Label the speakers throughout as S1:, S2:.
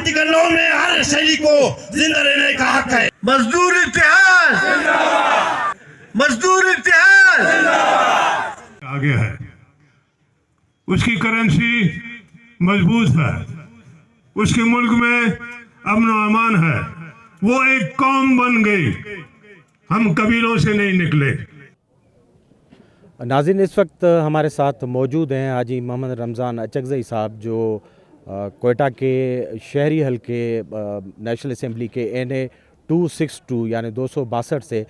S1: Article 9 में हर शहरी को जिंदा रहने का हक है।
S2: मजदूर इत्तेहाद, मजदूर इत्तेहाद
S3: आगे है, उसकी करेंसी मजबूत है, उसके मुल्क में अमन और अमान है, वो एक कौम बन गई, हम कबीलों से नहीं निकले।
S4: नाज़रीन, इस वक्त हमारे साथ मौजूद हैं हाजी मोहम्मद रमज़ान अचकज़ई साहब, जो कोयटा के शहरी हलके नेशनल असम्बली के NA 262 यानी 262 से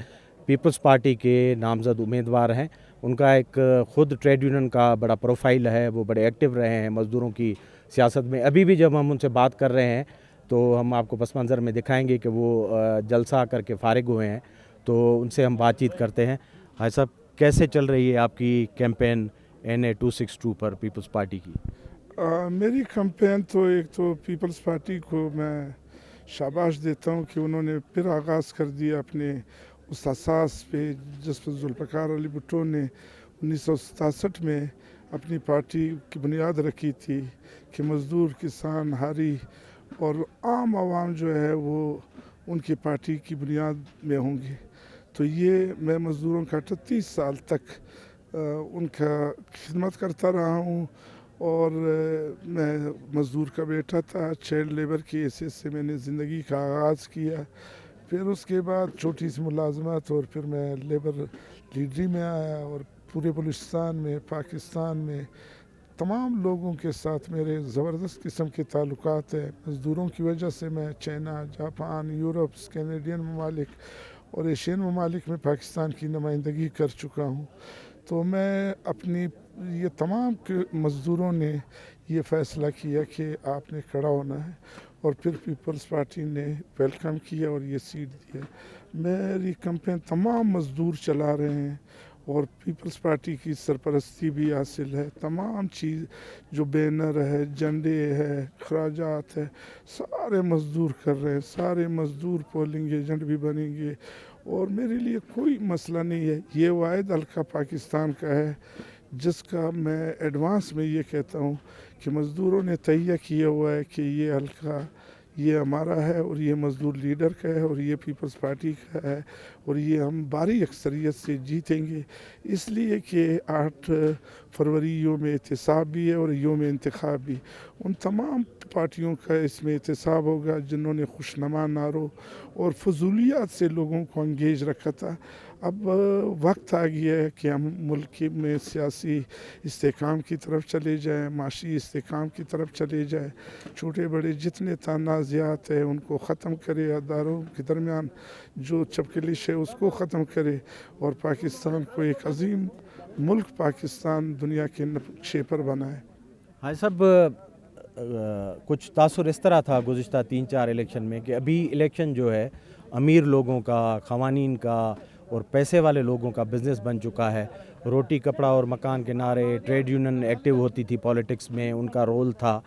S4: पीपल्स पार्टी के नामज़द उम्मीदवार हैं। उनका एक ख़ुद ट्रेड यूनियन का बड़ा प्रोफाइल है, वो बड़े एक्टिव रहे हैं मज़दूरों की सियासत में। अभी भी जब हम उनसे बात कर रहे हैं तो हम आपको पस मंज़र में दिखाएंगे कि वो जलसा करके फ़ारिग हुए हैं, तो उनसे हम बातचीत करते हैं। हाजी साहब, कैसे चल रही है आपकी कैंपेन NA 262 पर पीपल्स पार्टी की?
S5: मेरी कैंपेन तो एक तो पीपल्स पार्टी को मैं शाबाश देता हूँ कि उन्होंने फिर आगाज़ कर दिया अपने उस असास पे जिस पर जुल्फ़िकार अली भुट्टो ने 1967 में अपनी पार्टी की बुनियाद रखी थी कि मज़दूर, किसान, हारी और आम आवाम जो है वो उनकी पार्टी की बुनियाद में होंगे। तो ये मैं मज़दूरों का 38 साल तक उनका खिदमत करता रहा हूँ और मैं मज़दूर का बेटा था। चाइल्ड लेबर की हैसियत से मैंने ज़िंदगी का आगाज़ किया, फिर उसके बाद छोटी सी मुलाजमत और फिर मैं लेबर लीडरी में आया और पूरे बलूचिस्तान में, पाकिस्तान में तमाम लोगों के साथ मेरे ज़बरदस्त किस्म के ताल्लुकात हैं। मज़दूरों की वजह से मैं चाइना, जापान, यूरोप, कैनेडियन ममालिक और एशियन ममालिक में पाकिस्तान की नुमाइंदगी कर चुका हूँ। तो मैं अपनी ये तमाम के मज़दूरों ने ये फ़ैसला किया कि आपने खड़ा होना है और फिर पीपल्स पार्टी ने वेलकम किया और ये सीट दिया। मेरी कैंपेन तमाम मज़दूर चला रहे हैं और पीपल्स पार्टी की सरपरस्ती भी हासिल है। तमाम चीज़ जो बैनर है, झंडे है, खराजात है, सारे मज़दूर कर रहे हैं। सारे मज़दूर पोलिंग एजेंट भी बनेंगे और मेरे लिए कोई मसला नहीं है। ये वाहिद हल्का पाकिस्तान का है जिसका मैं एडवांस में ये कहता हूँ कि मज़दूरों ने तय किया हुआ है कि ये हल्का ये हमारा है और ये मज़दूर लीडर का है और ये पीपल्स पार्टी का है और ये हम भारी अक्सरियत से जीतेंगे, इसलिए कि 8 फरवरी योम एहतिसाब भी है और योम इंतखाब भी। उन तमाम पार्टियों का इसमें एहतिसाब होगा जिन्होंने खुशनुमा नारों और फजूलियात से लोगों को अंगेज रखा था। अब वक्त आ गया है कि हम मुल्क में सियासी इस्तेकाम की तरफ चले जाएँ, माशी इस्तेकाम की तरफ चले जाएँ। छोटे बड़े जितने तनाज़ात हैं उनको ख़त्म करे, अदारों के दरमियान जो चपकलिश है उसको ख़त्म करे और पाकिस्तान को एक अजीम मुल्क पाकिस्तान दुनिया के नक्शे पर बनाए।
S4: हाँ साहब, कुछ तासुर इस तरह था गुज़िश्ता 3-4 इलेक्शन में कि अभी इलेक्शन जो है अमीर लोगों का, ख़वानीन का और पैसे वाले लोगों का बिज़नेस बन चुका है। रोटी, कपड़ा और मकान के नारे, ट्रेड यूनियन एक्टिव होती थी पॉलिटिक्स में, उनका रोल था।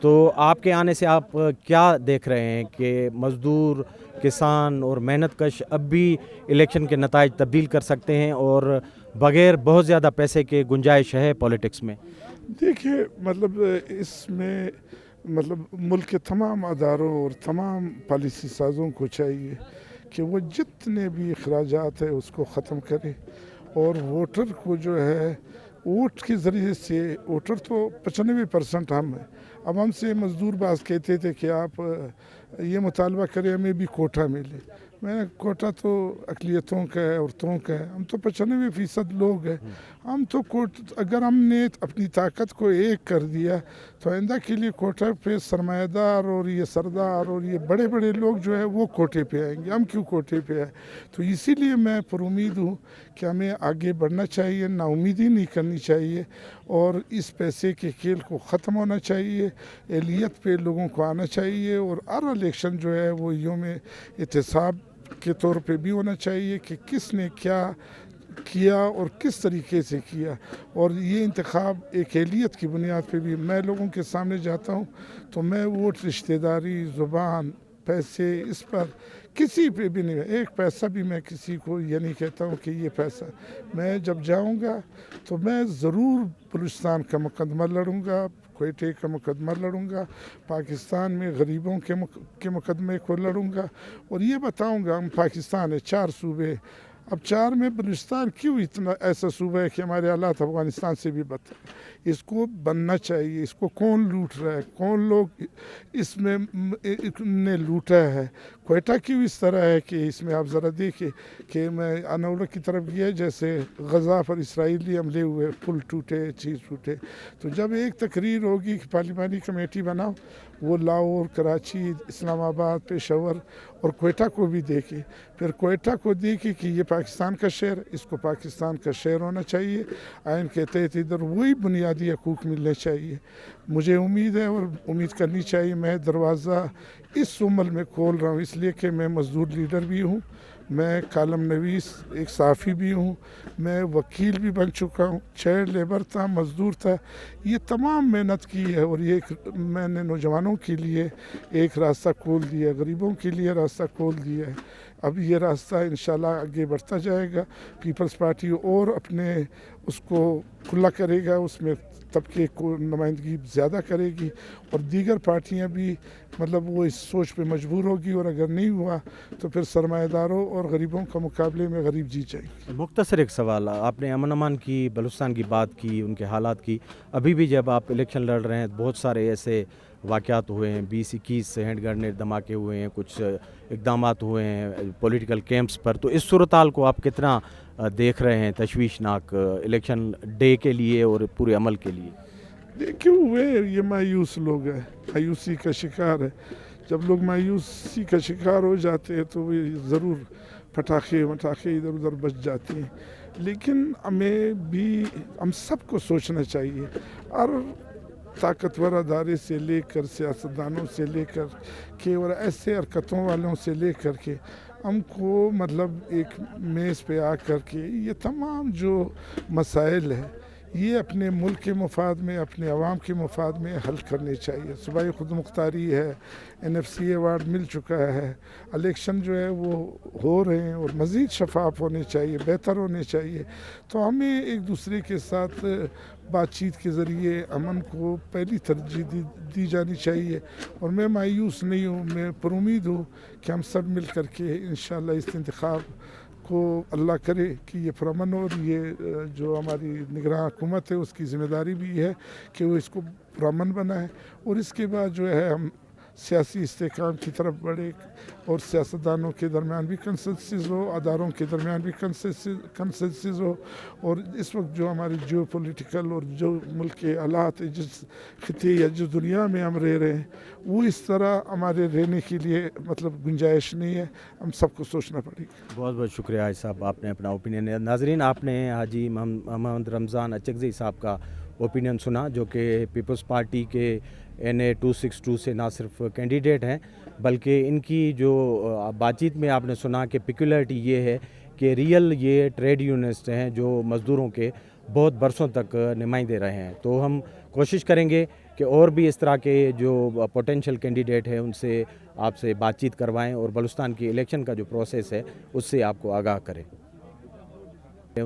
S4: तो आपके आने से आप क्या देख रहे हैं कि मज़दूर, किसान और मेहनत कश अब भी इलेक्शन के नताइज तब्दील कर सकते हैं और बग़ैर बहुत ज़्यादा पैसे के गुंजाइश है पॉलिटिक्स में?
S5: देखिए, मतलब इसमें मतलब मुल्क के तमाम अदारों और तमाम पॉलिसी साज़ों को चाहिए कि वो जितने भी अखराजात है उसको ख़त्म करे और वोटर को जो है वोट के ज़रिए से, वोटर तो 95% हम हैं। अब हमसे मज़दूर बाज़ कहते थे कि आप ये मुतालबा करें हमें भी कोटा मिले। मैंने कोटा तो अक़लियतों का है, औरतों का है, हम तो 95% लोग हैं। हम तो अगर हमने अपनी ताकत को एक कर दिया तो आइंदा के लिए कोटा पे सरमायादार और ये सरदार और ये बड़े बड़े लोग जो है वो कोटे पे आएंगे, हम क्यों कोटे पे आए। तो इसीलिए मैं पुरुमीद हूँ कि हमें आगे बढ़ना चाहिए, नाउमीदी नहीं करनी चाहिए और इस पैसे के खेल को ख़त्म होना चाहिए। एहलियत पे लोगों को आना चाहिए और हर इलेक्शन जो है वो योम एहतिसाब के तौर पे भी होना चाहिए कि किसने क्या किया और किस तरीके से किया। और ये इंतखाब एक एहलियत की बुनियाद पे भी मैं लोगों के सामने जाता हूँ तो मैं वोट, रिश्तेदारी, ज़ुबान, पैसे, इस पर किसी पे भी नहीं, एक पैसा भी मैं किसी को ये नहीं कहता हूँ कि ये पैसा। मैं जब जाऊँगा तो मैं ज़रूर बलूचिस्तान का मुकदमा लड़ूँगा, कोयटे का मुकदमा लड़ूंगा, पाकिस्तान में गरीबों के मुकदमे को लड़ूंगा और ये बताऊंगा हम पाकिस्तान है 4 सूबे, अब 4 में बलूचिस्तान क्यों इतना ऐसा सूबा है कि हमारे हालात अफगानिस्तान से भी बदतर है। इसको बनना चाहिए, इसको कौन लूट रहा है, कौन लोग इसमें ने लूटा है। कोयटा क्यों इस तरह है कि इसमें आप ज़रा देखिए कि मैं अनौरा की तरफ गया, जैसे गज़ा पर इसराइली हमले हुए, पुल टूटे, चीज़ टूटे। तो जब एक तकरीर होगी कि पार्लिमानी कमेटी बनाओ, वो लाहौर, कराची, इस्लामाबाद, पेशावर और कोयटा को भी देखे, फिर कोयटा को देखे कि ये पाकिस्तान का शहर, इसको पाकिस्तान का शहर होना चाहिए, आइन के तहत इधर वही बुनियादी हकूक़ मिलने चाहिए। मुझे उम्मीद है और उम्मीद करनी चाहिए, मैं दरवाज़ा इस उम्र में खोल रहा हूँ इसलिए कि मैं मज़दूर लीडर भी हूँ, मैं कालम नवीस एक सहाफ़ी भी हूँ, मैं वकील भी बन चुका हूँ, चाइल्ड लेबर था, मज़दूर था। ये तमाम मेहनत की है और ये मैंने नौजवानों के लिए एक रास्ता खोल दिया, गरीबों के लिए रास्ता खोल दिया है। अब ये रास्ता इंशाल्लाह आगे बढ़ता जाएगा। पीपल्स पार्टी और अपने उसको खुला करेगा, उसमें तबके को नुमाइंदगी ज़्यादा करेगी और दीगर पार्टियां भी मतलब वो इस सोच पे मजबूर होगी और अगर नहीं हुआ तो फिर सरमाएदारों और गरीबों का मुकाबले में गरीब जीत जाएंगे।
S4: मुख्तसर एक सवाल, आपने अमन अमान की, बलूचिस्तान की बात की, उनके हालात की। अभी भी जब आप इलेक्शन लड़ रहे हैं बहुत सारे ऐसे वाक़यात हुए हैं, 20-21 हैंड ग्रेनेड धमाके हुए हैं, कुछ इक़दामात हुए हैं पॉलिटिकल कैंप्स पर। तो इस सूरत-हाल को आप कितना देख रहे हैं तशवीशनाक इलेक्शन डे के लिए और पूरे अमल के लिए?
S5: देखिए हुए ये मायूस लोग हैं, मायूसी का शिकार है। जब लोग मायूसी का शिकार हो जाते हैं तो वे ज़रूर पटाखे इधर उधर बच जाते हैं। लेकिन हमें भी हम सबको सोचना चाहिए और ताकतवर अदारे से लेकर सियासतदानों से लेकर के और ऐसे हरकतों वालों से लेकर के हमको मतलब एक मेज़ पे आकर के ये तमाम जो मसाइल है ये अपने मुल्क के मफाद में, अपने अवाम के मफाद में हल करने चाहिए। सूबाई खुद मुख्तारी है, NFC अवार्ड मिल चुका है, इलेक्शन जो है वो हो रहे हैं और मज़ीद शफाफ होने चाहिए, बेहतर होने चाहिए। तो हमें एक दूसरे के साथ बातचीत के ज़रिए अमन को पहली तरजीह दी जानी चाहिए और मैं मायूस नहीं हूँ, मैं पुरुमीद हूँ कि हम सब मिल कर के इंशाअल्लाह इस इंतखाब को अल्लाह करे कि ये पुरअमन हो। और ये जो हमारी निगरान हुकूमत है उसकी ज़िम्मेदारी भी है कि वो इसको पुरअमन बनाए और इसके बाद जो है हम सियासी इस्तेहकाम की तरफ बढ़े और सियासतदानों के दरमियान भी कंसेंसस हो, अदारों के दरमियान भी कंसेंसस हो। और इस वक्त जो हमारे जियो पॉलिटिकल और जो मुल्क के हालात है, जिस खिते या जिस दुनिया में हम रह रहे हैं, वो इस तरह हमारे रहने के लिए मतलब गुंजाइश नहीं है, हम सबको सोचना पड़ेगा।
S4: बहुत बहुत शुक्रिया हाजी साहब, आपने अपना ओपिनियन। नाजरीन, आपने हाजी मोहम्मद रमज़ान अचकज़ई साहब का ओपिनियन सुना, जो कि पीपल्स पार्टी के NA 262 से ना सिर्फ कैंडिडेट हैं बल्कि इनकी जो बातचीत में आपने सुना कि पिक्युलरिटी ये है कि रियल ये ट्रेड यूनियनिस्ट हैं जो मज़दूरों के बहुत बरसों तक नुमाइंदे रहे हैं। तो हम कोशिश करेंगे कि और भी इस तरह के जो पोटेंशियल कैंडिडेट हैं उनसे आपसे बातचीत करवाएं और बलूचिस्तान की इलेक्शन का जो प्रोसेस है उससे आपको आगाह करें।